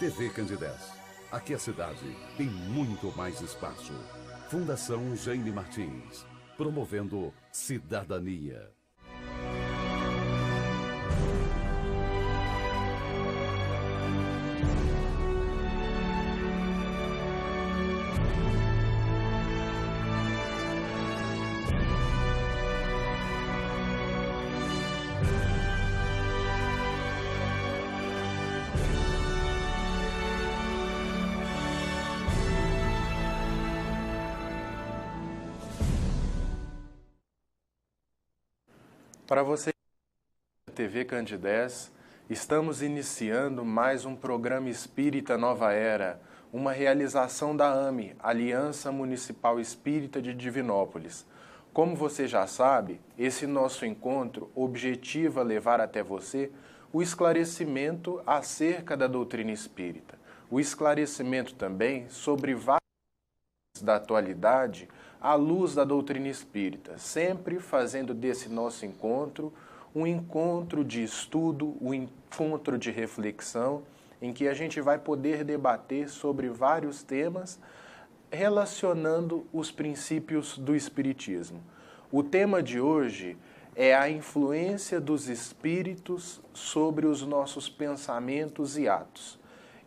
TV Candidez. Aqui a cidade tem muito mais espaço. Fundação Jaime Martins, promovendo cidadania. Para você, TV Candidez, estamos iniciando mais um programa Espírita Nova Era, uma realização da AME, Aliança Municipal Espírita de Divinópolis. Como você já sabe, esse nosso encontro objetiva levar até você o esclarecimento acerca da doutrina espírita, o esclarecimento também sobre vários da atualidade à luz da doutrina espírita, sempre fazendo desse nosso encontro um encontro de estudo, um encontro de reflexão, em que a gente vai poder debater sobre vários temas relacionando os princípios do espiritismo. O tema de hoje é a influência dos espíritos sobre os nossos pensamentos e atos.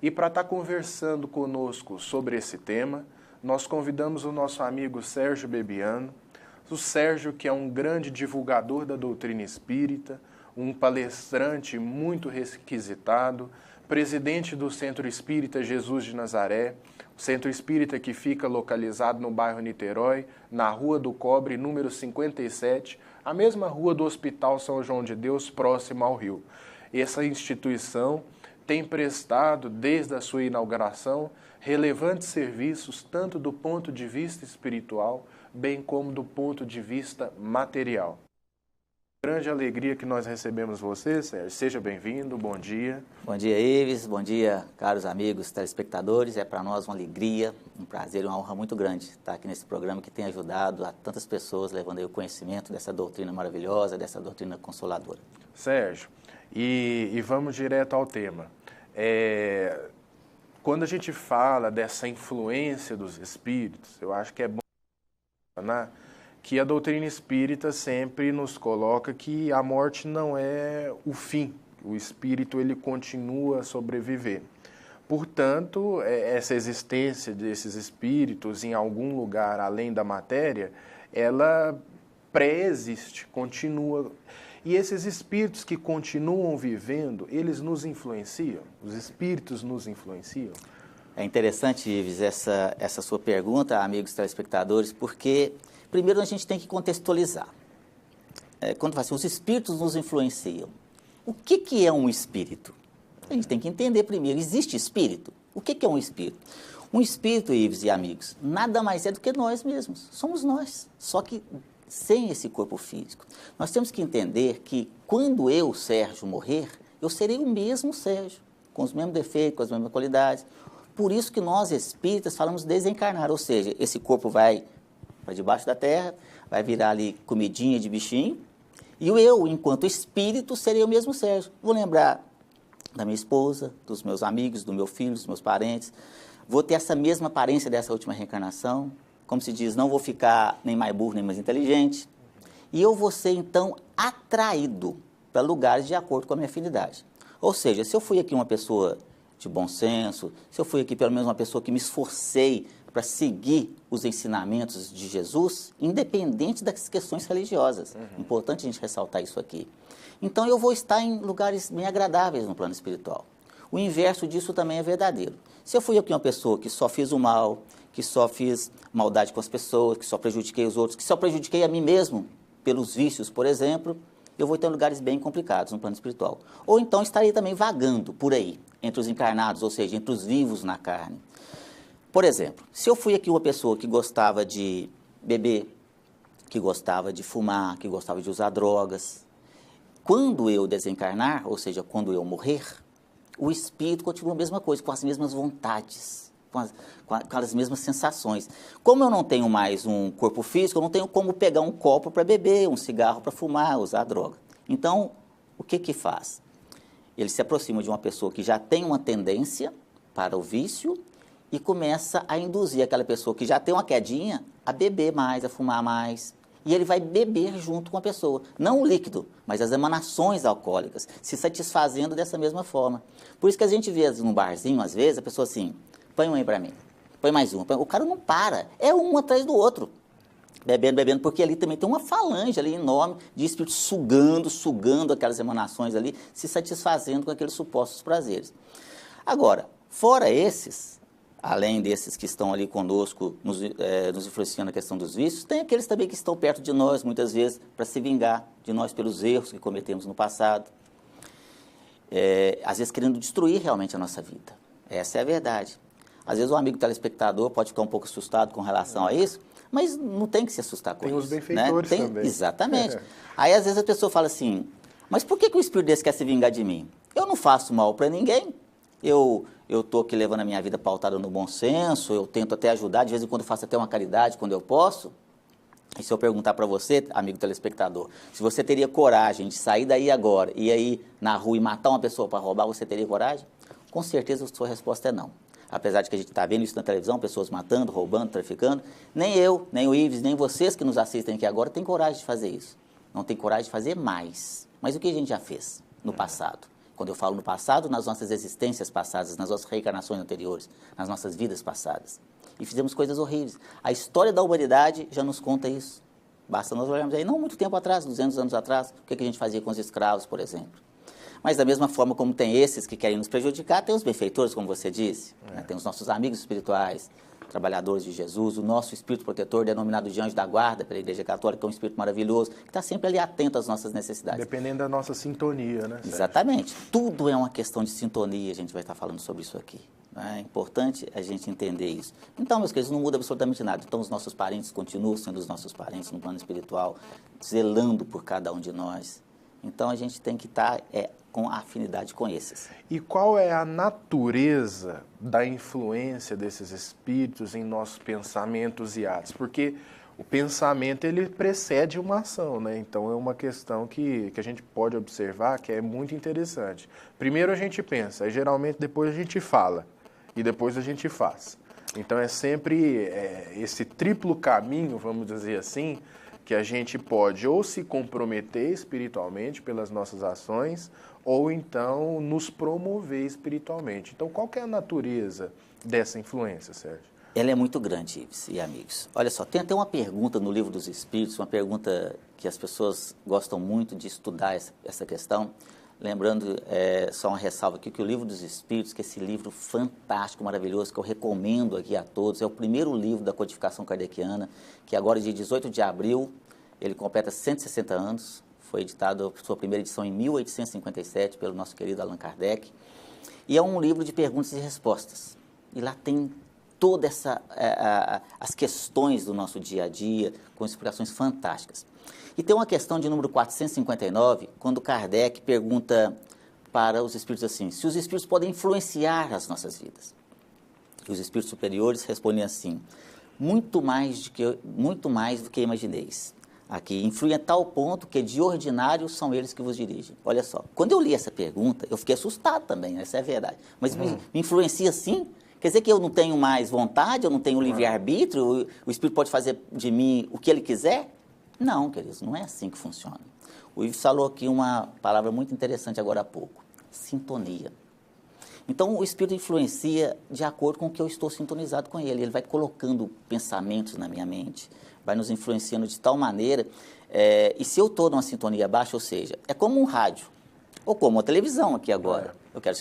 E para estar conversando conosco sobre esse tema, nós convidamos o nosso amigo Sérgio Bebiano, o Sérgio que é um grande divulgador da doutrina espírita, um palestrante muito requisitado, presidente do Centro Espírita Jesus de Nazaré, o Centro Espírita que fica localizado no bairro Niterói, na Rua do Cobre, número 57, a mesma rua do Hospital São João de Deus, próximo ao Rio. Essa instituição tem prestado, desde a sua inauguração, relevantes serviços, tanto do ponto de vista espiritual, bem como do ponto de vista material. Grande alegria que nós recebemos você, Sérgio. Seja bem-vindo, bom dia. Bom dia, Ives. Bom dia, caros amigos telespectadores. É para nós uma alegria, um prazer e uma honra muito grande estar aqui nesse programa que tem ajudado a tantas pessoas, levando aí o conhecimento dessa doutrina maravilhosa, dessa doutrina consoladora. Sérgio, e vamos direto ao tema. Quando a gente fala dessa influência dos espíritos, eu acho que é bom mencionar que a doutrina espírita sempre nos coloca que a morte não é o fim, o espírito ele continua a sobreviver. Portanto, essa existência desses espíritos em algum lugar além da matéria, ela pré-existe, continua. E esses espíritos que continuam vivendo, eles nos influenciam? Os espíritos nos influenciam? É interessante, Ives, essa sua pergunta, amigos telespectadores, porque primeiro a gente tem que contextualizar. Quando fala assim, os espíritos nos influenciam. O que é um espírito? A gente tem que entender primeiro, existe espírito? O que é um espírito? Um espírito, Ives e amigos, nada mais é do que nós mesmos, somos nós, só que sem esse corpo físico. Nós temos que entender que quando eu, Sérgio, morrer, eu serei o mesmo Sérgio, com os mesmos defeitos, com as mesmas qualidades. Por isso que nós, espíritas, falamos desencarnar, ou seja, esse corpo vai para debaixo da terra, vai virar ali comidinha de bichinho, e eu, enquanto espírito, serei o mesmo Sérgio. Vou lembrar da minha esposa, dos meus amigos, do meu filho, dos meus parentes, vou ter essa mesma aparência dessa última reencarnação, como se diz, não vou ficar nem mais burro, nem mais inteligente. E eu vou ser, então, atraído para lugares de acordo com a minha afinidade. Ou seja, se eu fui aqui uma pessoa de bom senso, se eu fui aqui pelo menos uma pessoa que me esforcei para seguir os ensinamentos de Jesus, independente das questões religiosas. Importante a gente ressaltar isso aqui. Então, eu vou estar em lugares bem agradáveis no plano espiritual. O inverso disso também é verdadeiro. Se eu fui aqui uma pessoa que só fiz o mal, que só fiz maldade com as pessoas, que só prejudiquei os outros, que só prejudiquei a mim mesmo, pelos vícios, por exemplo, eu vou ter lugares bem complicados no plano espiritual. Ou então estarei também vagando por aí, entre os encarnados, ou seja, entre os vivos na carne. Por exemplo, se eu fui aqui uma pessoa que gostava de beber, que gostava de fumar, que gostava de usar drogas, quando eu desencarnar, ou seja, quando eu morrer, o espírito continua a mesma coisa, com as mesmas vontades, com as mesmas sensações. Como eu não tenho mais um corpo físico, eu não tenho como pegar um copo para beber, um cigarro para fumar, usar droga. Então, o que faz? Ele se aproxima de uma pessoa que já tem uma tendência para o vício e começa a induzir aquela pessoa que já tem uma quedinha a beber mais, a fumar mais. E ele vai beber junto com a pessoa. Não o líquido, mas as emanações alcoólicas, se satisfazendo dessa mesma forma. Por isso que a gente vê num barzinho, às vezes, a pessoa assim, põe um aí para mim, põe mais um. O cara não para, é um atrás do outro. Bebendo, bebendo, porque ali também tem uma falange ali enorme de espíritos sugando aquelas emanações ali, se satisfazendo com aqueles supostos prazeres. Agora, fora esses, além desses que estão ali conosco, nos influenciando na questão dos vícios, tem aqueles também que estão perto de nós, muitas vezes, para se vingar de nós pelos erros que cometemos no passado. Às vezes querendo destruir realmente a nossa vida. Essa é a verdade. Às vezes o amigo telespectador pode ficar um pouco assustado com relação a isso, mas não tem que se assustar com isso. Tem os benfeitores, né? Também. Exatamente. Aí às vezes a pessoa fala assim, mas por que o espírito desse quer se vingar de mim? Eu não faço mal para ninguém. Eu estou aqui levando a minha vida pautada no bom senso, eu tento até ajudar, de vez em quando eu faço até uma caridade quando eu posso. E se eu perguntar para você, amigo telespectador, se você teria coragem de sair daí agora e aí na rua e matar uma pessoa para roubar, você teria coragem? Com certeza a sua resposta é não. Apesar de que a gente está vendo isso na televisão, pessoas matando, roubando, traficando, nem eu, nem o Ives, nem vocês que nos assistem aqui agora têm coragem de fazer isso. Não tem coragem de fazer mais. Mas o que a gente já fez no passado? Quando eu falo no passado, nas nossas existências passadas, nas nossas reencarnações anteriores, nas nossas vidas passadas. E fizemos coisas horríveis. A história da humanidade já nos conta isso. Basta nós olharmos aí, não muito tempo atrás, 200 anos atrás, o que a gente fazia com os escravos, por exemplo. Mas da mesma forma como tem esses que querem nos prejudicar, tem os benfeitores, como você disse, né? Tem os nossos amigos espirituais, trabalhadores de Jesus, o nosso espírito protetor, denominado de anjo da guarda pela Igreja Católica, que é um espírito maravilhoso, que está sempre ali atento às nossas necessidades. Dependendo da nossa sintonia, né? Exatamente. Tudo é uma questão de sintonia, a gente vai estar falando sobre isso aqui. É importante a gente entender isso. Então, meus queridos, não muda absolutamente nada. Então, os nossos parentes continuam sendo os nossos parentes no plano espiritual, zelando por cada um de nós. Então, a gente tem que estar com afinidade com esses. E qual é a natureza da influência desses espíritos em nossos pensamentos e atos? Porque o pensamento, ele precede uma ação, né? Então, é uma questão que a gente pode observar que é muito interessante. Primeiro a gente pensa, e geralmente depois a gente fala, e depois a gente faz. Então, é sempre esse triplo caminho, vamos dizer assim, que a gente pode ou se comprometer espiritualmente pelas nossas ações, ou então nos promover espiritualmente. Então, qual que é a natureza dessa influência, Sérgio? Ela é muito grande, Ives e amigos. Olha só, tem até uma pergunta no Livro dos Espíritos, uma pergunta que as pessoas gostam muito de estudar essa questão. Lembrando, só uma ressalva aqui, que o Livro dos Espíritos, que é esse livro fantástico, maravilhoso, que eu recomendo aqui a todos, é o primeiro livro da codificação kardeciana, que agora, dia 18 de abril, ele completa 160 anos, foi editado, sua primeira edição em 1857, pelo nosso querido Allan Kardec, e é um livro de perguntas e respostas. E lá tem todas as questões do nosso dia a dia, com explicações fantásticas. E tem uma questão de número 459, quando Kardec pergunta para os espíritos assim, se os espíritos podem influenciar as nossas vidas. E os espíritos superiores respondem assim, muito mais do que imagineis. Aqui, influem a tal ponto que de ordinário são eles que vos dirigem. Olha só, quando eu li essa pergunta, eu fiquei assustado também, essa é a verdade. Mas me influencia sim? Quer dizer que eu não tenho mais vontade, eu não tenho livre-arbítrio, o espírito pode fazer de mim o que ele quiser? Não, queridos, não é assim que funciona. O Ives falou aqui uma palavra muito interessante agora há pouco, sintonia. Então, o espírito influencia de acordo com o que eu estou sintonizado com ele. Ele vai colocando pensamentos na minha mente, vai nos influenciando de tal maneira, e se eu estou numa sintonia baixa, ou seja, é como um rádio, ou como uma televisão aqui agora. Eu quero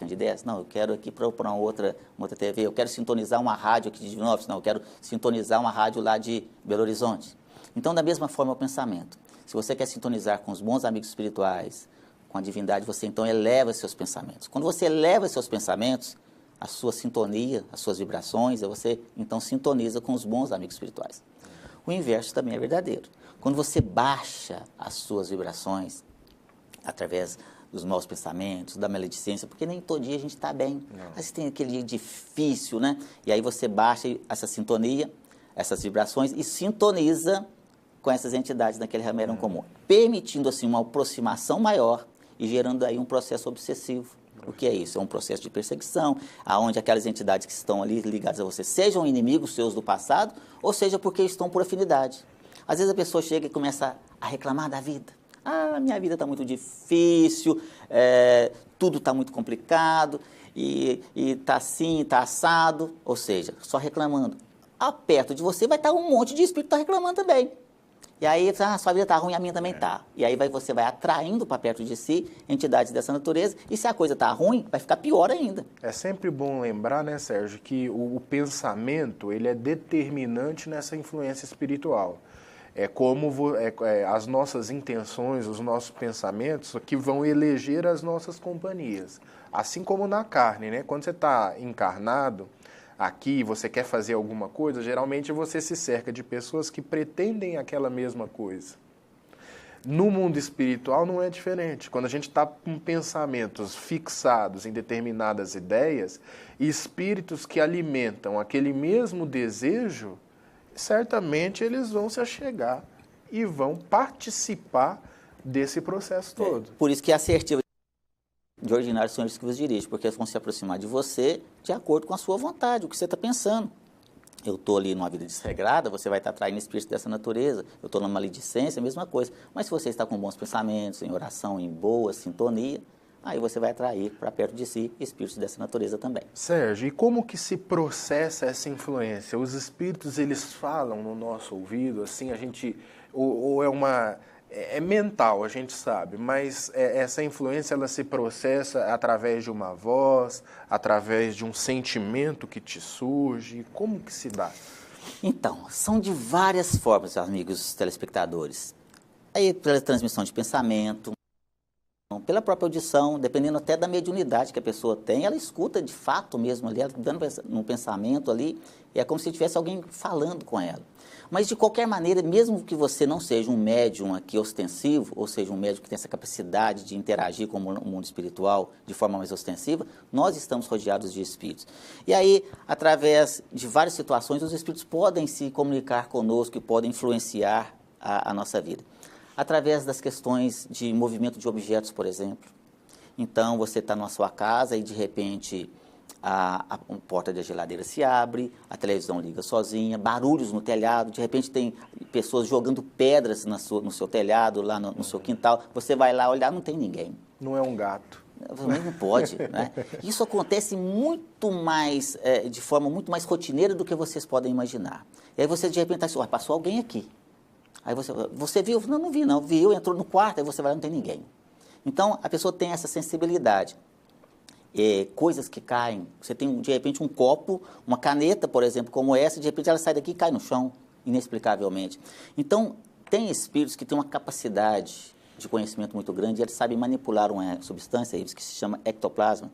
de ideias? Não, eu quero aqui para uma outra TV, eu quero sintonizar uma rádio aqui de Divinópolis, não, eu quero sintonizar uma rádio lá de Belo Horizonte. Então, da mesma forma, é o pensamento. Se você quer sintonizar com os bons amigos espirituais, com a divindade, você então eleva seus pensamentos. Quando você eleva seus pensamentos, a sua sintonia, as suas vibrações, você então sintoniza com os bons amigos espirituais. O inverso também é verdadeiro. Quando você baixa as suas vibrações, através dos maus pensamentos, da maledicência, porque nem todo dia a gente está bem. Mas tem aquele dia difícil, né? E aí você baixa essa sintonia, essas vibrações e sintoniza com essas entidades naquele remédio comum, permitindo assim uma aproximação maior e gerando aí um processo obsessivo O que é isso? É um processo de perseguição, onde aquelas entidades que estão ali ligadas a você, sejam inimigos seus do passado, ou seja porque estão por afinidade. Às vezes a pessoa chega e começa a reclamar da vida. Minha vida está muito difícil, tudo está muito complicado, e está assim, está assado, ou seja, só reclamando. Perto de você vai estar um monte de espírito que está reclamando também. E aí, sua vida está ruim, a minha também está. E aí você vai atraindo para perto de si entidades dessa natureza, e se a coisa está ruim, vai ficar pior ainda. É sempre bom lembrar, né, Sérgio, que o pensamento ele é determinante nessa influência espiritual. É como as nossas intenções, os nossos pensamentos que vão eleger as nossas companhias. Assim como na carne, né? Quando você está encarnado aqui, você quer fazer alguma coisa, geralmente você se cerca de pessoas que pretendem aquela mesma coisa. No mundo espiritual não é diferente. Quando a gente está com pensamentos fixados em determinadas ideias, espíritos que alimentam aquele mesmo desejo, certamente eles vão se achegar e vão participar desse processo todo. Por isso que é assertivo. De ordinário são eles que vos dirigem, porque eles vão se aproximar de você de acordo com a sua vontade, o que você está pensando. Eu estou ali numa vida desregrada, você vai estar atraindo espíritos dessa natureza. Eu estou numa maledicência, a mesma coisa. Mas se você está com bons pensamentos, em oração, em boa sintonia, aí você vai atrair para perto de si espíritos dessa natureza também. Sérgio, e como que se processa essa influência? Os espíritos, eles falam no nosso ouvido, assim, a gente... Ou é uma... É mental, a gente sabe, mas essa influência ela se processa através de uma voz, através de um sentimento que te surge. Como que se dá? Então, são de várias formas, amigos telespectadores. Aí, pela transmissão de pensamento, pela própria audição, dependendo até da mediunidade que a pessoa tem, ela escuta de fato mesmo ali, ela dando um pensamento ali, e é como se tivesse alguém falando com ela. Mas, de qualquer maneira, mesmo que você não seja um médium aqui ostensivo, ou seja, um médium que tem essa capacidade de interagir com o mundo espiritual de forma mais ostensiva, nós estamos rodeados de espíritos. E aí, através de várias situações, os espíritos podem se comunicar conosco e podem influenciar a nossa vida. Através das questões de movimento de objetos, por exemplo. Então, você está na sua casa e, de repente... A porta da geladeira se abre, a televisão liga sozinha, barulhos no telhado, de repente tem pessoas jogando pedras no seu telhado, lá no seu quintal, você vai lá olhar, não tem ninguém. Não é um gato. Não pode, né? Isso acontece muito mais, de forma muito mais rotineira do que vocês podem imaginar. E aí você de repente está assim, passou alguém aqui. Aí você viu? Não vi não, viu, entrou no quarto, aí você vai lá, não tem ninguém. Então a pessoa tem essa sensibilidade. Coisas que caem, você tem de repente um copo, uma caneta, por exemplo, como essa, de repente ela sai daqui e cai no chão, inexplicavelmente. Então, tem espíritos que têm uma capacidade de conhecimento muito grande, e eles sabem manipular uma substância que se chama ectoplasma.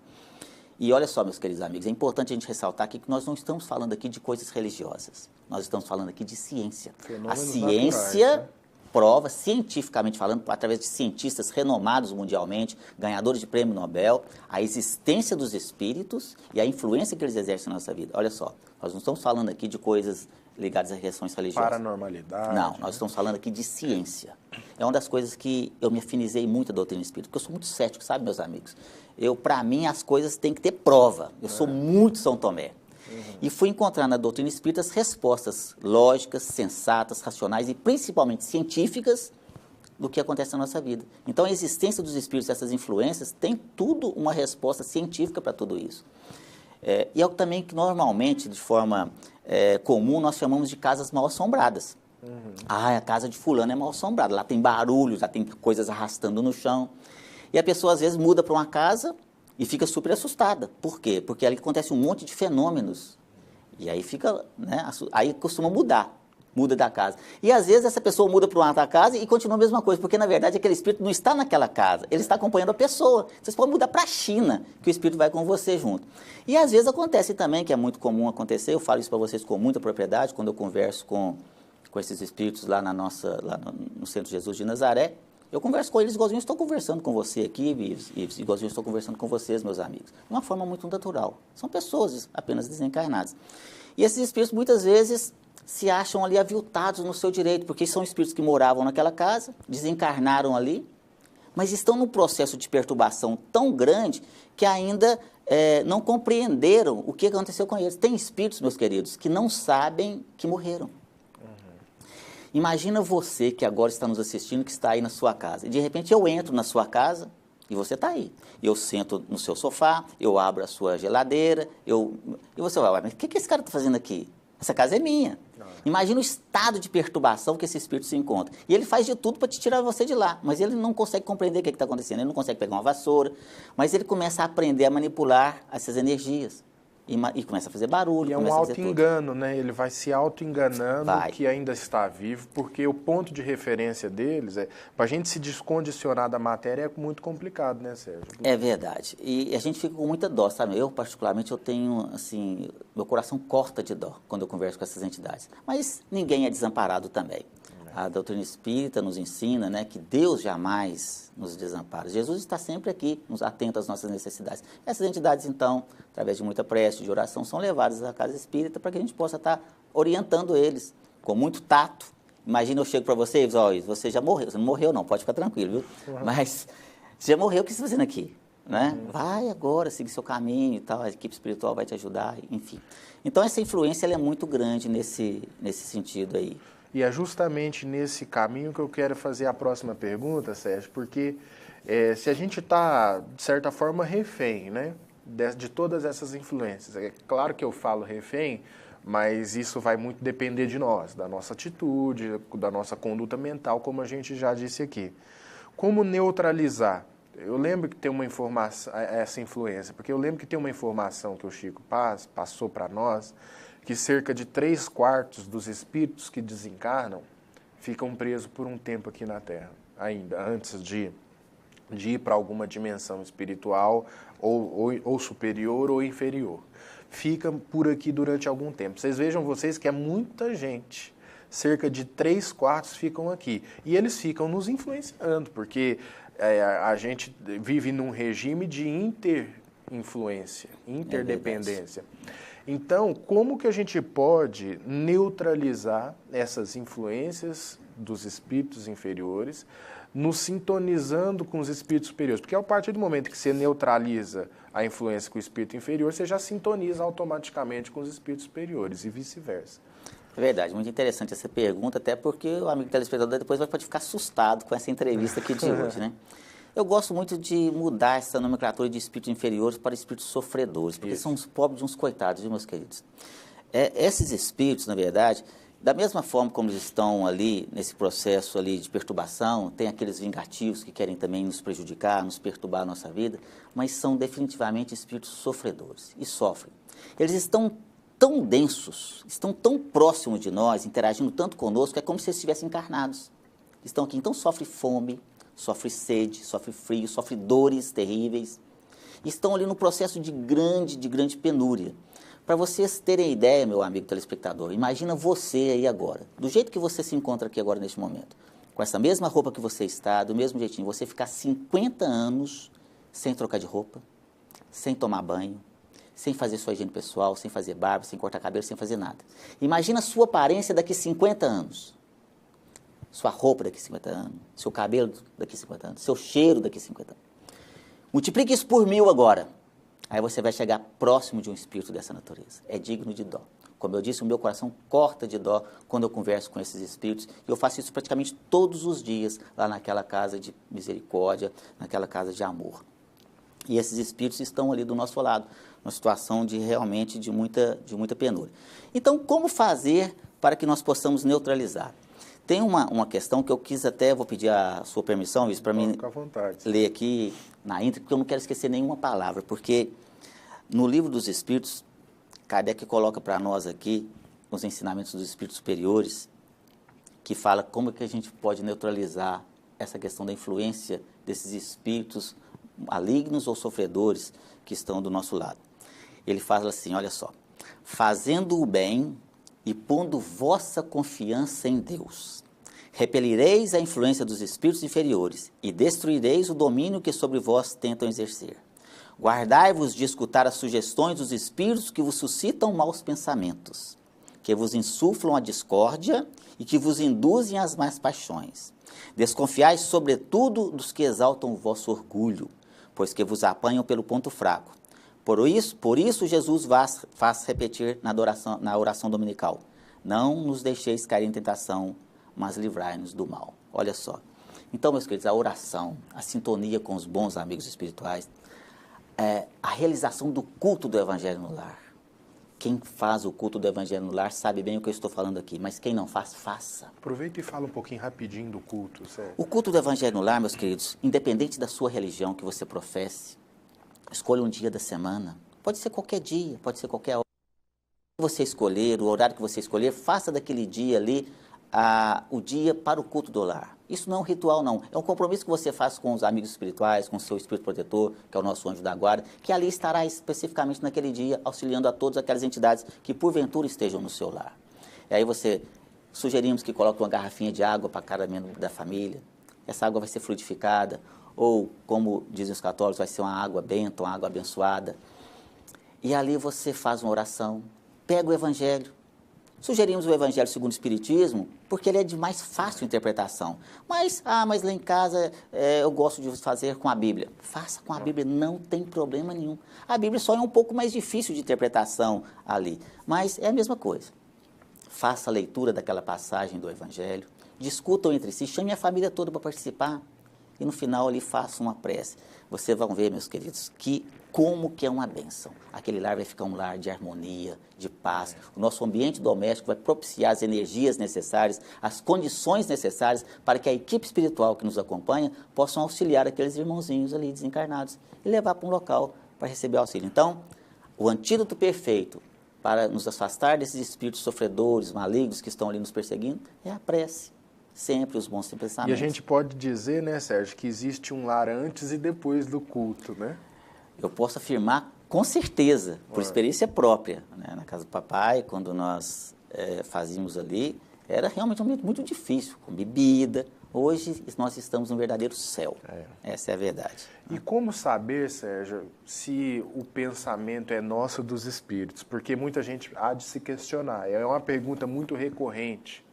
E olha só, meus queridos amigos, é importante a gente ressaltar aqui que nós não estamos falando aqui de coisas religiosas, nós estamos falando aqui de ciência. Fenômenos a ciência... naturais, né? Prova, cientificamente falando, através de cientistas renomados mundialmente, ganhadores de prêmio Nobel, a existência dos espíritos e a influência que eles exercem na nossa vida. Olha só, nós não estamos falando aqui de coisas ligadas a questões religiosas. Paranormalidade. Não, nós estamos falando aqui de ciência. É uma das coisas que eu me afinizei muito a doutrina espírita, porque eu sou muito cético, sabe, meus amigos? Para mim, as coisas têm que ter prova. Eu sou muito São Tomé. E fui encontrar na doutrina espírita as respostas lógicas, sensatas, racionais e principalmente científicas do que acontece na nossa vida. Então, a existência dos espíritos, essas influências, tem tudo uma resposta científica para tudo isso. E é o também que normalmente, de forma comum, nós chamamos de casas mal assombradas. A casa de fulano é mal assombrada, lá tem barulhos, lá tem coisas arrastando no chão. E a pessoa, às vezes, muda para uma casa... e fica super assustada. Por quê? Porque ali acontece um monte de fenômenos. E aí fica, né, aí costuma muda da casa. E às vezes essa pessoa muda para uma outra casa e continua a mesma coisa, porque na verdade aquele espírito não está naquela casa, ele está acompanhando a pessoa. Vocês podem mudar para a China, que o espírito vai com você junto. E às vezes acontece também, que é muito comum acontecer, eu falo isso para vocês com muita propriedade, quando eu converso com esses espíritos lá lá no Centro Jesus de Nazaré. Eu converso com eles igualzinho estou conversando com você aqui, e igualzinho estou conversando com vocês, meus amigos. De uma forma muito natural. São pessoas apenas desencarnadas. E esses espíritos, muitas vezes, se acham ali aviltados no seu direito, porque são espíritos que moravam naquela casa, desencarnaram ali, mas estão num processo de perturbação tão grande que ainda não compreenderam o que aconteceu com eles. Tem espíritos, meus queridos, que não sabem que morreram. Imagina você que agora está nos assistindo, que está aí na sua casa. E de repente eu entro na sua casa e você está aí. Eu sento no seu sofá, eu abro a sua geladeira, e você vai, mas o que esse cara está fazendo aqui? Essa casa é minha. Imagina o estado de perturbação que esse espírito se encontra. E ele faz de tudo para te tirar você de lá, mas ele não consegue compreender o que está acontecendo, ele não consegue pegar uma vassoura, mas ele começa a aprender a manipular essas energias. E começa a fazer barulho. E é um auto-engano, né? Ele vai se auto-enganando que ainda está vivo, porque o ponto de referência deles para a gente se descondicionar da matéria é muito complicado, né, Sérgio? É verdade. E a gente fica com muita dó, sabe? Eu, particularmente, eu tenho, assim, meu coração corta de dó quando eu converso com essas entidades. Mas ninguém é desamparado também. A doutrina espírita nos ensina, né, que Deus jamais nos desampara. Jesus está sempre aqui, nos atento às nossas necessidades. Essas entidades, então, através de muita prece, de oração, são levadas à casa espírita para que a gente possa estar orientando eles com muito tato. Imagina eu chego para vocês, olha, você já morreu. Você não morreu não, pode ficar tranquilo, viu? Mas você já morreu, o que você está fazendo aqui? Né? Vai agora, siga seu caminho e tal, a equipe espiritual vai te ajudar, enfim. Então, essa influência ela é muito grande nesse sentido aí. E é justamente nesse caminho que eu quero fazer a próxima pergunta, Sérgio, porque se a gente está, de certa forma, refém, né, de todas essas influências, é claro que eu falo refém, mas isso vai muito depender de nós, da nossa atitude, da nossa conduta mental, como a gente já disse aqui. Como neutralizar? Eu lembro que tem uma informação, essa influência, porque eu lembro que tem uma informação que o Chico Paz passou para nós, que cerca de 3/4 dos espíritos que desencarnam ficam presos por um tempo aqui na Terra, ainda, antes de ir para alguma dimensão espiritual, ou superior ou inferior. Ficam por aqui durante algum tempo. Vocês vejam que é muita gente. Cerca de 3/4 ficam aqui. E eles ficam nos influenciando, porque a gente vive num regime de interinfluência, interdependência. Então, como que a gente pode neutralizar essas influências dos espíritos inferiores, nos sintonizando com os espíritos superiores? Porque a partir do momento que você neutraliza a influência com o espírito inferior, você já sintoniza automaticamente com os espíritos superiores e vice-versa. É verdade, muito interessante essa pergunta, até porque o amigo telespectador depois pode ficar assustado com essa entrevista aqui de hoje, né? Eu gosto muito de mudar essa nomenclatura de espíritos inferiores para espíritos sofredores, porque são uns pobres de uns coitados, viu, meus queridos? Esses espíritos, na verdade, da mesma forma como eles estão ali nesse processo ali de perturbação, tem aqueles vingativos que querem também nos prejudicar, nos perturbar a nossa vida, mas são definitivamente espíritos sofredores e sofrem. Eles estão tão densos, estão tão próximos de nós, interagindo tanto conosco, é como se eles estivessem encarnados. Estão aqui, então sofrem fome, sofre sede, sofre frio, sofre dores terríveis. Estão ali no processo de grande penúria. Para vocês terem ideia, meu amigo telespectador, imagina você aí agora, do jeito que você se encontra aqui agora neste momento, com essa mesma roupa que você está, do mesmo jeitinho, você ficar 50 anos sem trocar de roupa, sem tomar banho, sem fazer sua higiene pessoal, sem fazer barba, sem cortar cabelo, sem fazer nada. Imagina a sua aparência daqui 50 anos. Sua roupa daqui a 50 anos, seu cabelo daqui a 50 anos, seu cheiro daqui a 50 anos. Multiplique isso por 1000 agora. Aí você vai chegar próximo de um espírito dessa natureza. É digno de dó. Como eu disse, o meu coração corta de dó quando eu converso com esses espíritos. E eu faço isso praticamente todos os dias, lá naquela casa de misericórdia, naquela casa de amor. E esses espíritos estão ali do nosso lado, numa situação realmente de muita penúria. Então, como fazer para que nós possamos neutralizar? Tem uma questão que eu quis até, vou pedir a sua permissão, Luiz, para mim ler aqui na íntegra, porque eu não quero esquecer nenhuma palavra, porque no Livro dos Espíritos, Kardec coloca para nós aqui os ensinamentos dos espíritos superiores, que fala como que a gente pode neutralizar essa questão da influência desses espíritos malignos ou sofredores que estão do nosso lado. Ele fala assim, olha só, fazendo o bem e pondo vossa confiança em Deus, repelireis a influência dos espíritos inferiores e destruireis o domínio que sobre vós tentam exercer. Guardai-vos de escutar as sugestões dos espíritos que vos suscitam maus pensamentos, que vos insuflam a discórdia e que vos induzem às más paixões. Desconfiai sobretudo dos que exaltam o vosso orgulho, pois que vos apanham pelo ponto fraco. Por isso Jesus faz repetir na oração dominical: não nos deixeis cair em tentação, mas livrai-nos do mal. Olha só. Então, meus queridos, a oração, a sintonia com os bons amigos espirituais, a realização do culto do Evangelho no lar. Quem faz o culto do Evangelho no lar sabe bem o que eu estou falando aqui, mas quem não faz, faça. Aproveita e fala um pouquinho rapidinho do culto, Sérgio. O culto do Evangelho no lar, meus queridos, independente da sua religião que você professe, escolha um dia da semana, pode ser qualquer dia, pode ser qualquer hora. Se você escolher, o horário que você escolher, faça daquele dia ali o dia para o culto do lar. Isso não é um ritual, não. É um compromisso que você faz com os amigos espirituais, com o seu espírito protetor, que é o nosso anjo da guarda, que ali estará especificamente naquele dia, auxiliando a todas aquelas entidades que porventura estejam no seu lar. E aí sugerimos que coloque uma garrafinha de água para cada membro da família. Essa água vai ser fluidificada, ou, como dizem os católicos, vai ser uma água benta, uma água abençoada. E ali você faz uma oração, pega o Evangelho. Sugerimos o Evangelho segundo o Espiritismo, porque ele é de mais fácil interpretação. Mas lá em casa eu gosto de fazer com a Bíblia. Faça com a Bíblia, não tem problema nenhum. A Bíblia só é um pouco mais difícil de interpretação ali, mas é a mesma coisa. Faça a leitura daquela passagem do Evangelho, discutam entre si, chame a família toda para participar e no final ali faça uma prece. Vocês vão ver, meus queridos, como que é uma bênção. Aquele lar vai ficar um lar de harmonia, de paz. O nosso ambiente doméstico vai propiciar as energias necessárias, as condições necessárias para que a equipe espiritual que nos acompanha possam auxiliar aqueles irmãozinhos ali desencarnados e levar para um local para receber auxílio. Então, o antídoto perfeito para nos afastar desses espíritos sofredores, malignos que estão ali nos perseguindo é a prece. Sempre os bons pensamentos. E a gente pode dizer, né, Sérgio, que existe um lar antes e depois do culto, né? Eu posso afirmar com certeza, por experiência própria. Né? Na casa do papai, quando nós fazíamos ali, era realmente um momento muito difícil, com bebida. Hoje nós estamos num verdadeiro céu. Essa é a verdade. E como saber, Sérgio, se o pensamento é nosso dos espíritos? Porque muita gente há de se questionar. É uma pergunta muito recorrente.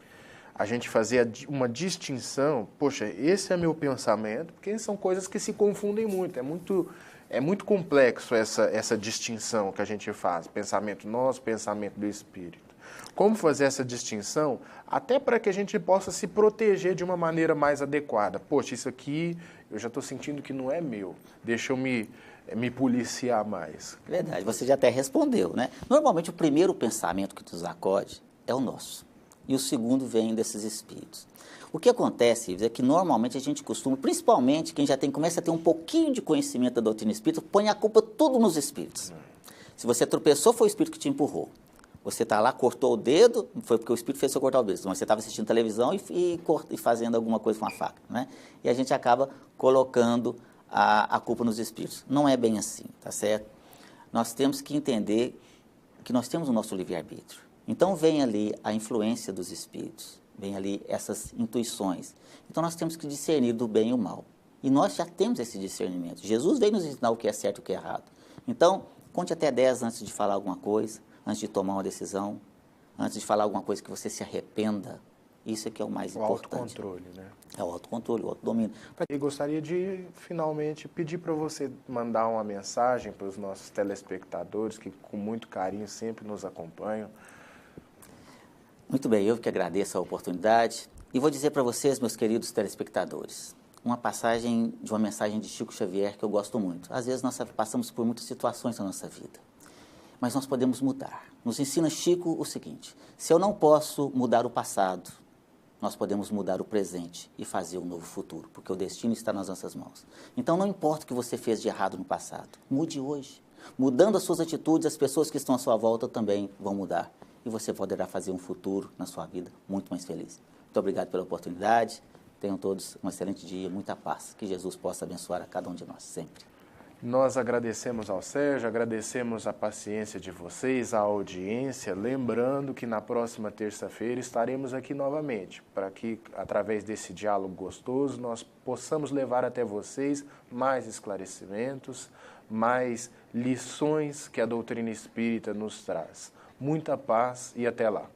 A gente fazer uma distinção, poxa, esse é meu pensamento, porque são coisas que se confundem muito. É muito complexo essa distinção que a gente faz, pensamento nosso, pensamento do espírito. Como fazer essa distinção, até para que a gente possa se proteger de uma maneira mais adequada. Poxa, isso aqui eu já estou sentindo que não é meu, deixa eu me policiar mais. Verdade, você já até respondeu, né? Normalmente o primeiro pensamento que nos acode é o nosso. E o segundo vem desses espíritos. O que acontece é que normalmente a gente costuma, principalmente quem já começa a ter um pouquinho de conhecimento da doutrina espírita, põe a culpa tudo nos espíritos. Se você tropeçou, foi o espírito que te empurrou. Você está lá, cortou o dedo, foi porque o espírito fez você cortar o dedo. Mas você estava assistindo televisão e fazendo alguma coisa com a faca. Né? E a gente acaba colocando a culpa nos espíritos. Não é bem assim, tá certo? Nós temos que entender que nós temos o nosso livre-arbítrio. Então vem ali a influência dos espíritos, vem ali essas intuições. Então nós temos que discernir do bem e o mal. E nós já temos esse discernimento. Jesus veio nos ensinar o que é certo e o que é errado. Então, conte até 10 antes de falar alguma coisa, antes de tomar uma decisão, antes de falar alguma coisa que você se arrependa. Isso é que é o mais importante. O autocontrole, né? É o autocontrole, o autodomínio. E gostaria de, finalmente, pedir para você mandar uma mensagem para os nossos telespectadores que, com muito carinho, sempre nos acompanham. Muito bem, eu que agradeço a oportunidade e vou dizer para vocês, meus queridos telespectadores, uma passagem de uma mensagem de Chico Xavier que eu gosto muito. Às vezes nós passamos por muitas situações na nossa vida, mas nós podemos mudar. Nos ensina Chico o seguinte: se eu não posso mudar o passado, nós podemos mudar o presente e fazer um novo futuro, porque o destino está nas nossas mãos. Então não importa o que você fez de errado no passado, mude hoje. Mudando as suas atitudes, as pessoas que estão à sua volta também vão mudar. E você poderá fazer um futuro na sua vida muito mais feliz. Muito obrigado pela oportunidade. Tenham todos um excelente dia, muita paz. Que Jesus possa abençoar a cada um de nós, sempre. Nós agradecemos ao Sérgio, agradecemos a paciência de vocês, a audiência, lembrando que na próxima terça-feira estaremos aqui novamente, para que, através desse diálogo gostoso, nós possamos levar até vocês mais esclarecimentos, mais lições que a doutrina espírita nos traz. Muita paz e até lá.